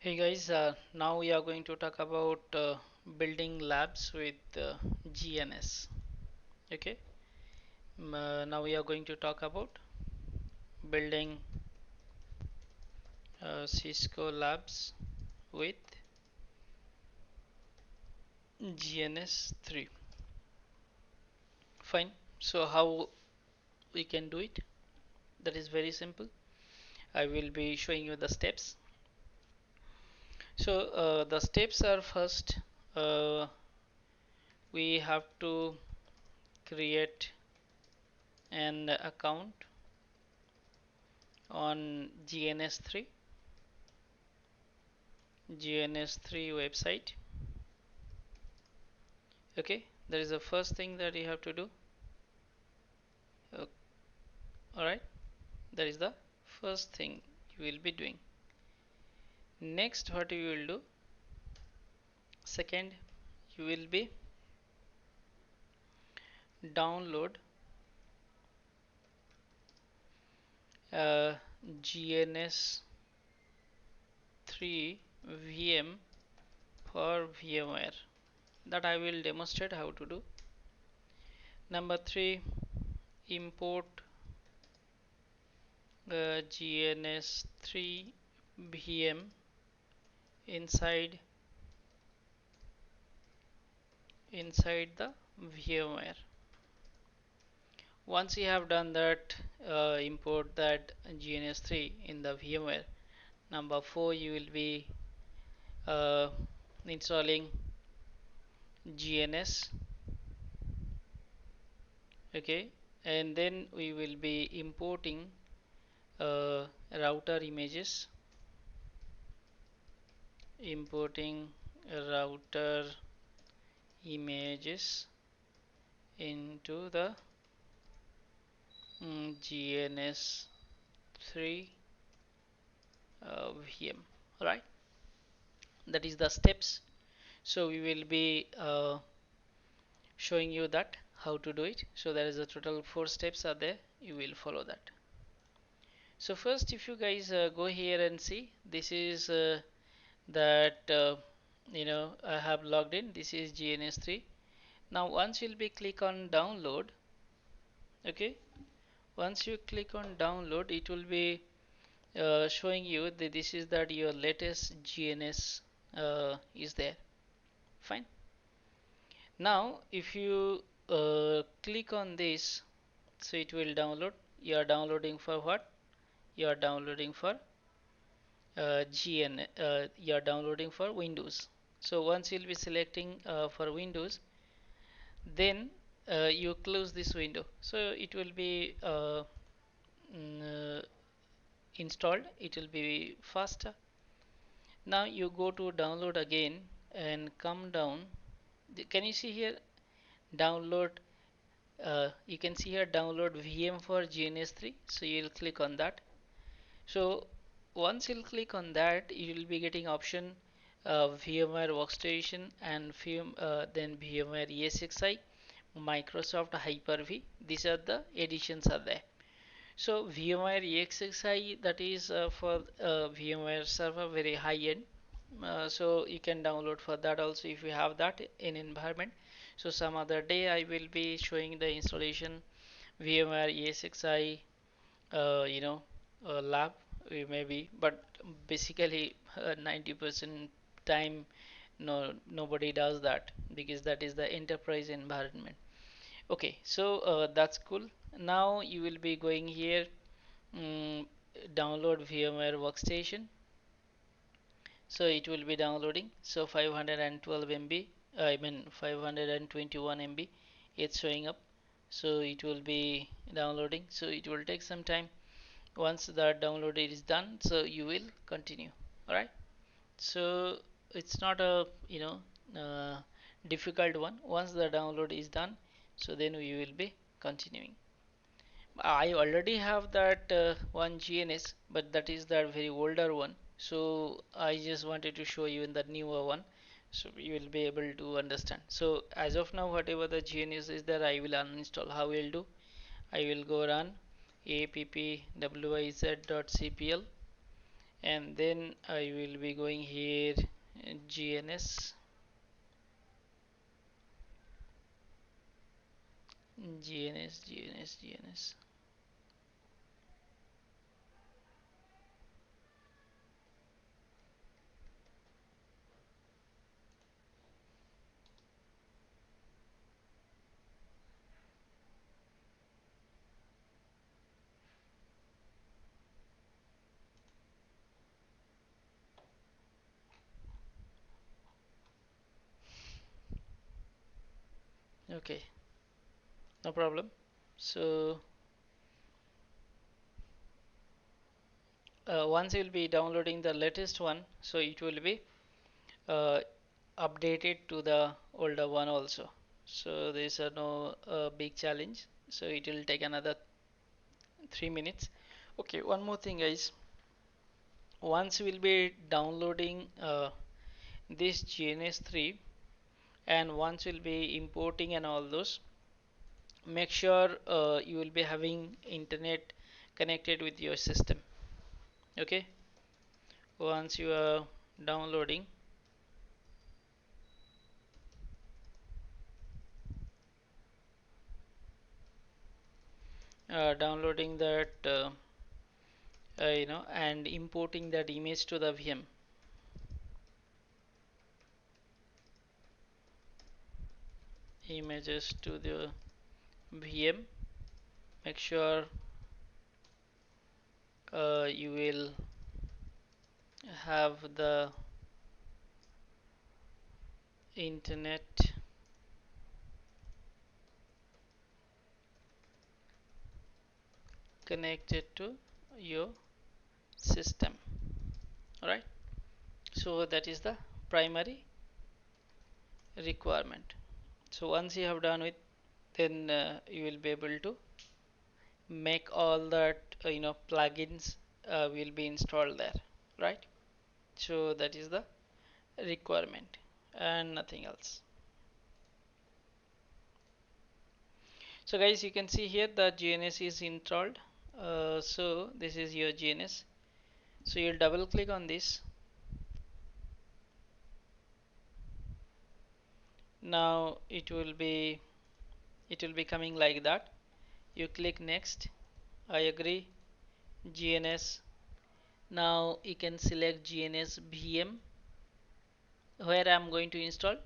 Hey guys, now we are going to talk about building labs with GNS. Okay, now we are going to talk about building Cisco labs with GNS3. Fine. So how we can do it? That is very simple. I will be showing you the steps. So the steps are first uh, we have to create an account on GNS3 website. Okay, that is the first thing that you have to do. Alright, that is the first thing you will be doing. Next, what you will do, second, you will be download GNS3 VM for VMware. That I will demonstrate how to do. Number three, import GNS3 VM inside the VMware. Once you have done that, import that GNS3 in the VMware. Number four, you will be uh, installing GNS. Okay, and then we will be importing router images, importing router images into the GNS3 VM. Right, that is the steps. So we will be showing you that how to do it. So there is a total four steps are there. You will follow that. So first, if you guys go here and see, this is that I have logged in. This is GNS3. Now once you'll be click on download. Okay, once you click on download, it will be showing you that this is that your latest GNS is there. Fine. Now if you click on this, so it will download. You are downloading for what? You are downloading for you are downloading for Windows. So once you'll be selecting for Windows, then you close this window. So it will be mm, uh, installed. It will be faster. Now you go to download again and come down. Can you see here download? You can see here download VM for GNS3. So you'll click on that. So once you'll click on that, you will be getting option VMware Workstation and then VMware ESXi, Microsoft Hyper-V. These are the editions are there. So VMware ESXi, that is for VMware server, very high end. So you can download for that also if you have that in environment. So some other day I will be showing the installation VMware ESXi lab maybe, but basically 90% time nobody does that because that is the enterprise environment. Okay, so that's cool. Now you will be going here, mm, download VMware workstation. So it will be downloading. So 512 MB, I mean 521 MB, it's showing up. So it will be downloading. So it will take some time. Once the download is done, so you will continue. All right. So it's not a difficult one. Once the download is done, so then we will be continuing. I already have that one GNS, but that is the very older one. So I just wanted to show you in the newer one, so you will be able to understand. So as of now, whatever the GNS is there, I will uninstall. How will do? I will go run appwiz.cpl and then I will be going here GNS GNS. Okay, no problem. So once you'll be downloading the latest one, so it will be uh, updated to the older one also. So there's no big challenge. So it will take another 3 minutes. Okay, one more thing, guys. Once we'll be downloading this GNS3, and once we'll be importing and all those, make sure you will be having internet connected with your system. Okay, once you are downloading downloading that and importing that image to the VM, images to the VM, make sure you will have the internet connected to your system. Alright, so that is the primary requirement. So once you have done with, then you will be able to make all that plugins will be installed there, right? So that is the requirement and nothing else. So guys, you can see here the GNS is installed. So this is your GNS. So you'll double click on this. Now it will be coming like that. You click next. I agree. GNS. Now you can select GNS VM where I'm going to install,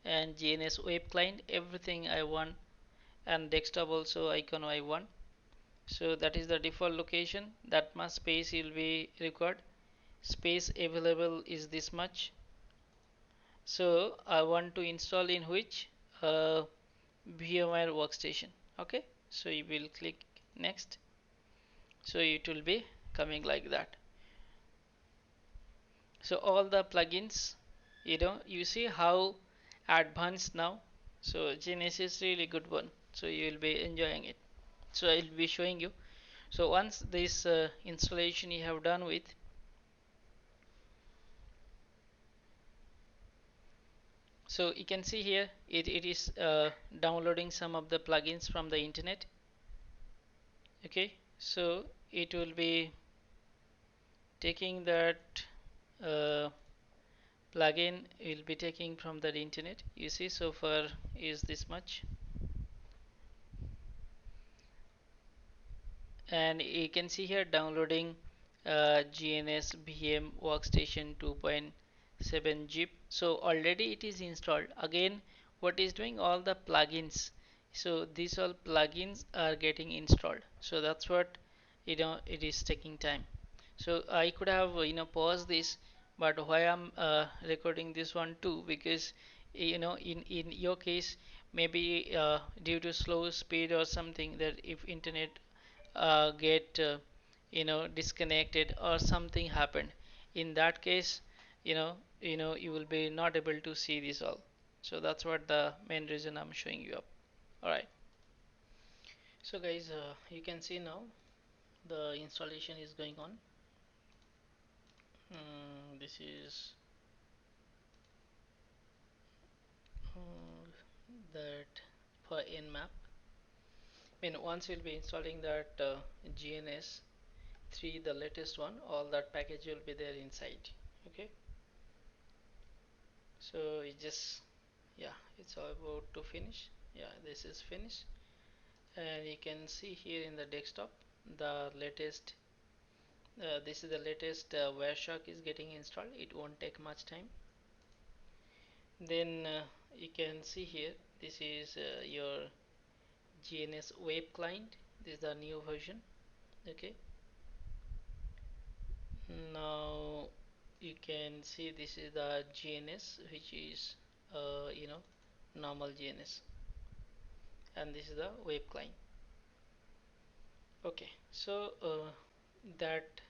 and GNS web client, everything I want, and desktop also icon I want. So that is the default location. That much space will be required. Space available is this much. So I want to install in which VMware workstation. Okay, so you will click next. So it will be coming like that. So all the plugins, you see how advanced now. So GNS is really good one. So you will be enjoying it. So I'll be showing you. So once this installation you have done with, so you can see here it is downloading some of the plugins from the internet. Okay, so it will be taking that uh, plugin, will be taking from the internet. You see, so far is this much, and you can see here downloading GNS VM workstation 2.7 zip. So already it is installed. Again, what is doing, all the plugins, so these all plugins are getting installed. So that's what it is taking time. So I could have paused this, but why I'm recording this one too, because in your case, maybe due to slow speed or something, that if internet get disconnected or something happened, in that case, you will be not able to see this all. So that's what the main reason I'm showing you up. All right, so guys, you can see now the installation is going on. This is that for nmap. I mean, once we'll be installing that GNS, 3, the latest one, all that package will be there inside. Okay, so it just, yeah, it's all about to finish. Yeah, this is finished, and you can see here in the desktop the latest, this is the latest Wireshark is getting installed. It won't take much time. Then you can see here, this is your GNS web client. This is the new version. Okay, now you can see this is the GNS, which is normal GNS, and this is the web client. Okay, so that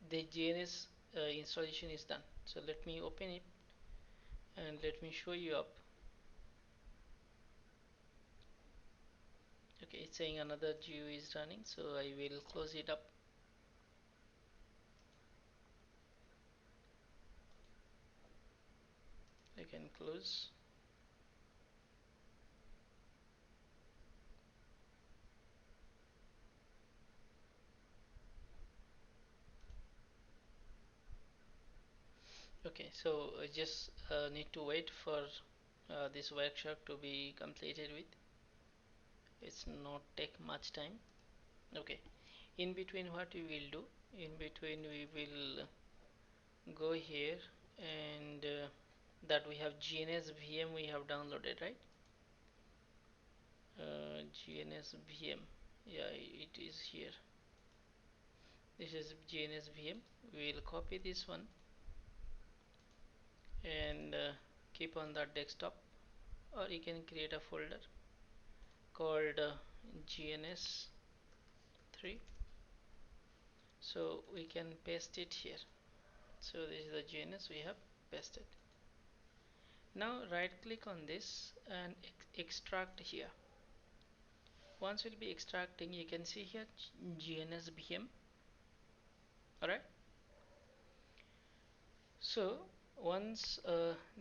the GNS installation is done. So let me open it and let me show you up. Okay, it's saying another GUI is running, so I will close it up. I can close. Okay, so I just need to wait for this workshop to be completed with. It's not take much time. Okay, in between what we will do, in between we will go here, and that we have GNS VM we have downloaded, right? GNS VM, yeah, it is here. This is GNS VM. We will copy this one and keep on the desktop, or you can create a folder called GNS3. So we can paste it here. So this is the GNS we have pasted. Now right click on this and extract here. Once we'll be extracting, you can see here GNS VM. Alright. So once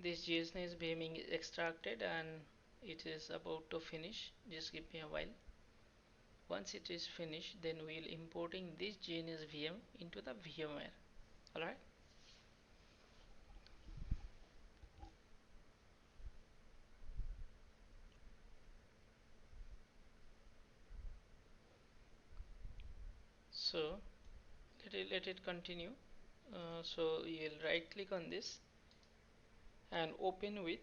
this GNS VM is extracted and it is about to finish, just give me a while. Once it is finished, then we'll importing this GNS VM into the VMware. Alright. So let it continue. So you'll right click on this and open with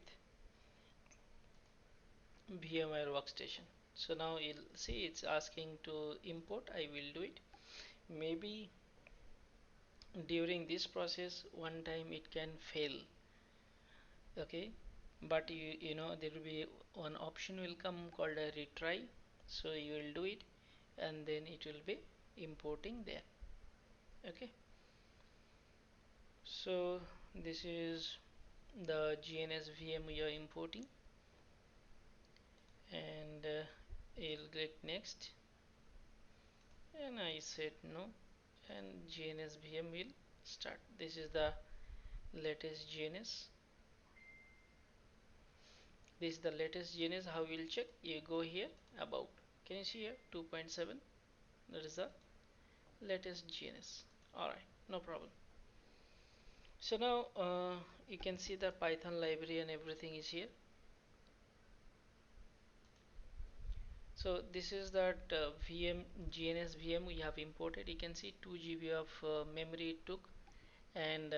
VMware workstation. So now you'll see it's asking to import. I will do it. Maybe during this process one time it can fail. Okay, but you know there will be one option will come called a retry. So you will do it, and then it will be importing there. Okay, so this is the GNS VM we are importing, and you'll click next, and I said no, and GNS VM will start. This is the latest GNS. This is the latest GNS. How we'll check? You go here about. Can you see here 2.7? That is the latest GNS. Alright, no problem. So now you can see the Python library and everything is here. So this is that VM GNS VM we have imported. You can see 2 GB of memory it took, and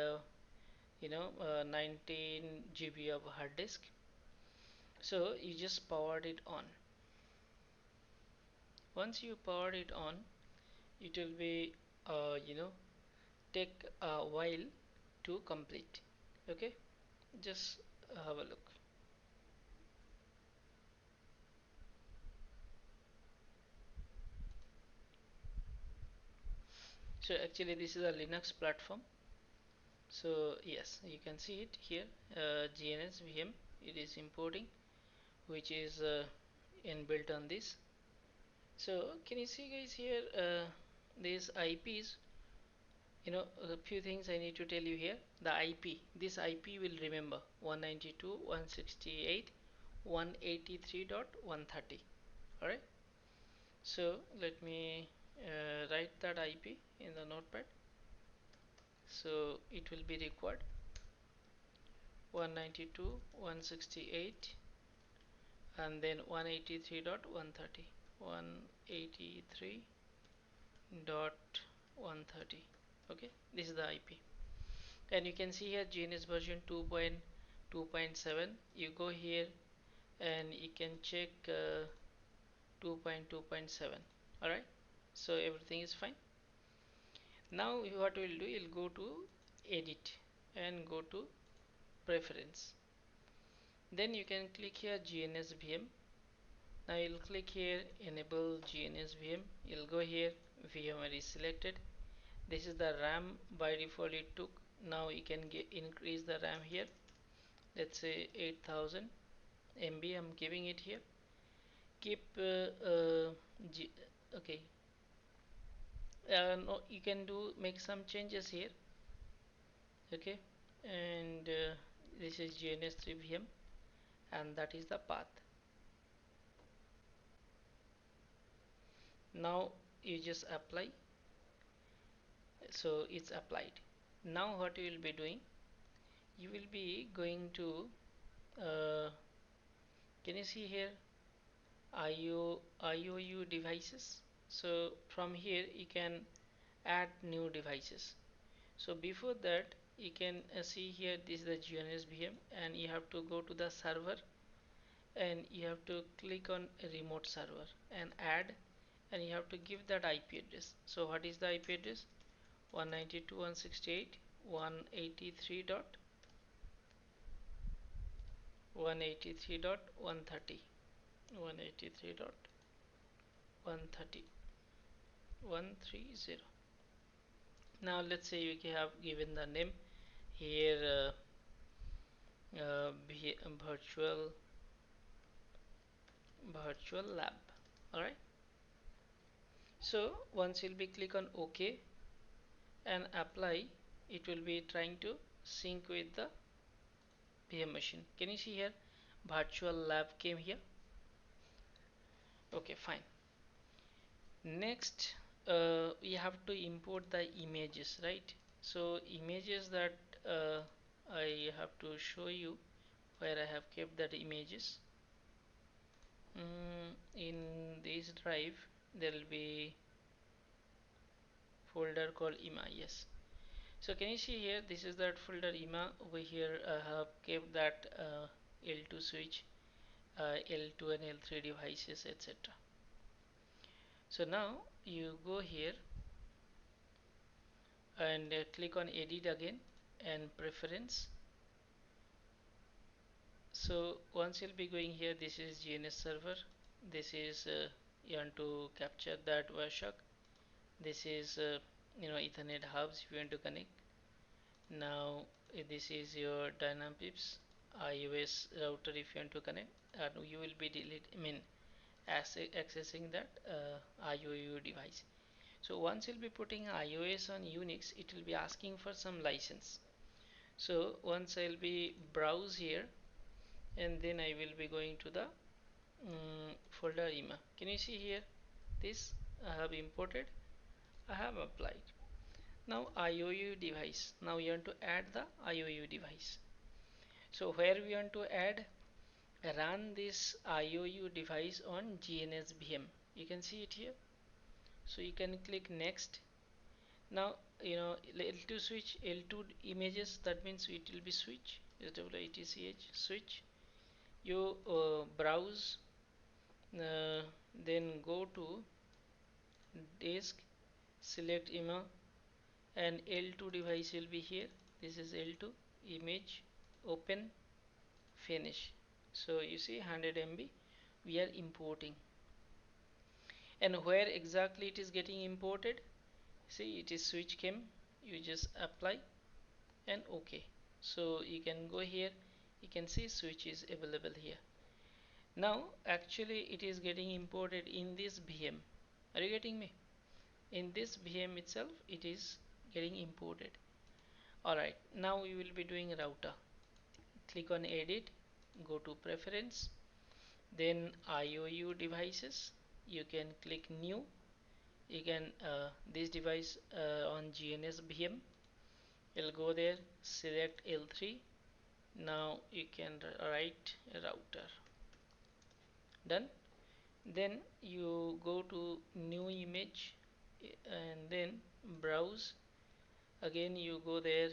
19 GB of hard disk. So you just powered it on. Once you powered it on, it will be take a while to complete. Okay, just have a look. So actually this is a Linux platform. So yes, you can see it here, GNS VM it is importing, which is inbuilt on this. So can you see guys here, these IPs, a few things I need to tell you here. The IP, this IP will remember 192.168.183.130. Alright, so let me write that IP in the notepad. So it will be required 192.168 and then 183.130, 183.130. Okay, this is the IP, and you can see here GNS version 2.2.7. You go here and you can check 2.2.7. Alright, so everything is fine. Now what we'll do, you'll go to edit and go to preference. Then you can click here GNS VM. Now you'll click here enable GNS VM. You'll go here, VMware is selected. This is the RAM by default it took. Now you can increase the RAM here. Let's say 8000 MB. I'm giving it here. Keep okay. No, you can make some changes here. Okay, and this is GNS3 VM, and that is the path. Now you just apply. So it's applied. Now what you will be doing, you will be going to can you see here IOU devices. So from here you can add new devices. So before that you can see here this is the GNS VM, and you have to go to the server and you have to click on remote server and add, and you have to give that IP address. So what is the IP address? 192.168.183.130, 130. Now let's say you have given the name here virtual lab. Alright, so once you'll be click on OK and apply, it will be trying to sync with the VM machine. Can you see here virtual lab came here? Okay, fine. Next we have to import the images, right? So images that I have to show you where I have kept that images. In this drive there will be folder called IMA. Yes, so can you see here, this is that folder IMA. Over here I have kept that L2 switch, L2 and L3 devices, etc. So now you go here and click on edit again and preference. So once you'll be going here, this is GNS server, this is you want to capture that Wireshark, this is Ethernet hubs if you want to connect. Now this is your Dynapips iOS router if you want to connect, and you will be accessing that IOU device. So once you'll be putting iOS on Unix, it will be asking for some license. So once I'll be browse here, and then I will be going to the folder IMA. Can you see here this I have imported, I have applied. Now IOU device, now we want to add the IOU device. So where we want to add, run this IOU device on GNS VM. You can see it here. So you can click next. Now L2 switch, L2 images, that means it will be switch, SWITCH switch. You browse, then go to disk, select IMA, and L2 device will be here. This is L2 image, open, finish. So you see 100 MB we are importing, and where exactly it is getting imported, see it is switch chem. You just apply and OK. So you can go here, you can see switch is available here. Now actually it is getting imported in this VM. Are you getting me? In this VM itself it is getting imported. Alright, now we will be doing router. Click on edit, go to preference, then IOU devices. You can click new, you can this device on GNS VM. You'll go there, select L3. Now you can write router. Done. Then you go to new image and then browse. Again you go there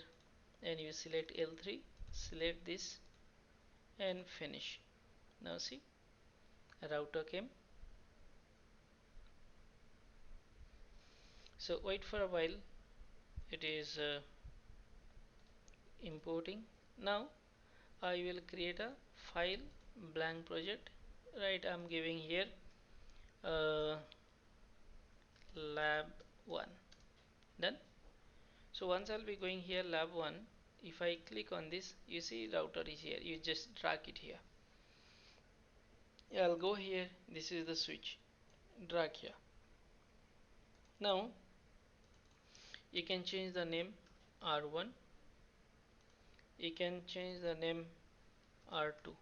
and you select L3, select this and finish. Now see, a router came. So wait for a while, it is importing. Now I will create a file, blank project. Right, I'm giving here uh, lab 1. Done. So once I'll be going here lab 1, if I click on this, you see router is here. You just drag it here. I'll go here. This is the switch. Drag here. Now you can change the name R1. You can change the name R2.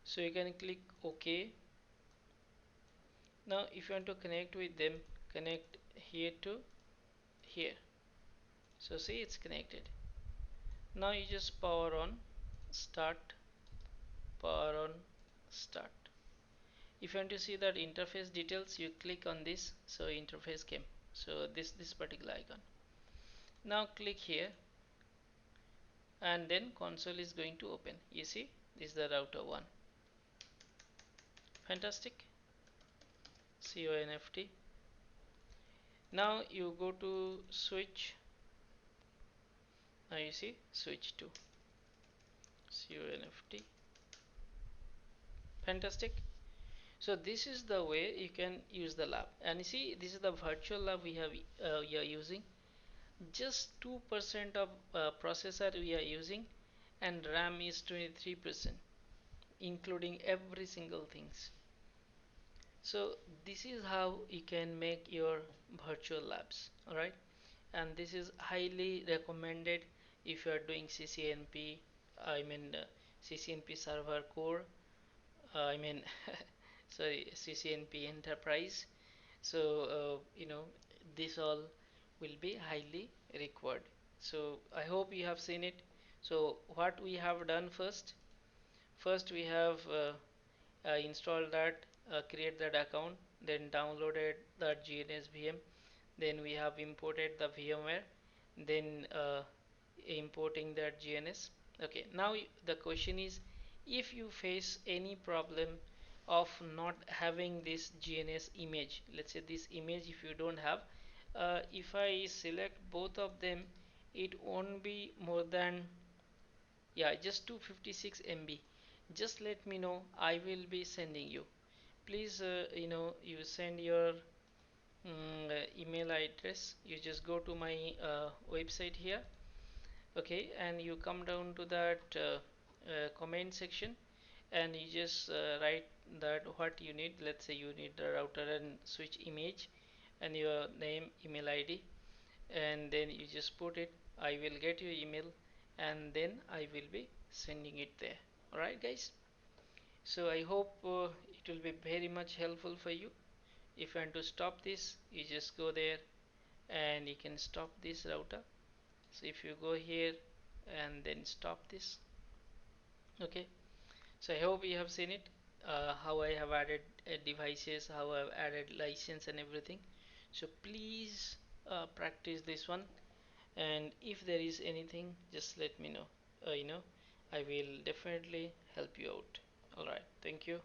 So you can click OK. Now if you want to connect with them, connect here to here. So see, it's connected. Now you just power on, start, power on, start. If you want to see that interface details, you click on this. So interface came. So this particular icon. Now click here and then console is going to open. You see, this is the router 1. Fantastic. CONFT. Now you go to switch. Now you see switch 2. CONFT. Fantastic. So this is the way you can use the lab. And you see, this is the virtual lab we are using. Just 2% of processor we are using, and RAM is 23%, including every single things. So this is how you can make your virtual labs. Alright, and this is highly recommended if you are doing CCNP, CCNP server core, I mean sorry, CCNP enterprise. So this all will be highly required. So I hope you have seen it. So what we have done first we have installed that, create that account, then downloaded the GNS VM, then we have imported the VMware, then importing that GNS. Okay, now the question is, if you face any problem of not having this GNS image, let's say this image if you don't have, if I select both of them, it won't be more than, yeah, just 256 MB. Just let me know, I will be sending you. Please you send your email address. You just go to my website here, okay, and you come down to that comment section, and you just write that what you need. Let's say you need the router and switch image and your name, email ID, and then you just put it. I will get your email and then I will be sending it there. Alright guys, so I hope it will be very much helpful for you. If you want to stop this, you just go there and you can stop this router. So if you go here and then stop this, okay. So I hope you have seen it, how I have added devices, how I have added license and everything. So please practice this one, and if there is anything, just let me know. I will definitely help you out. Alright, thank you.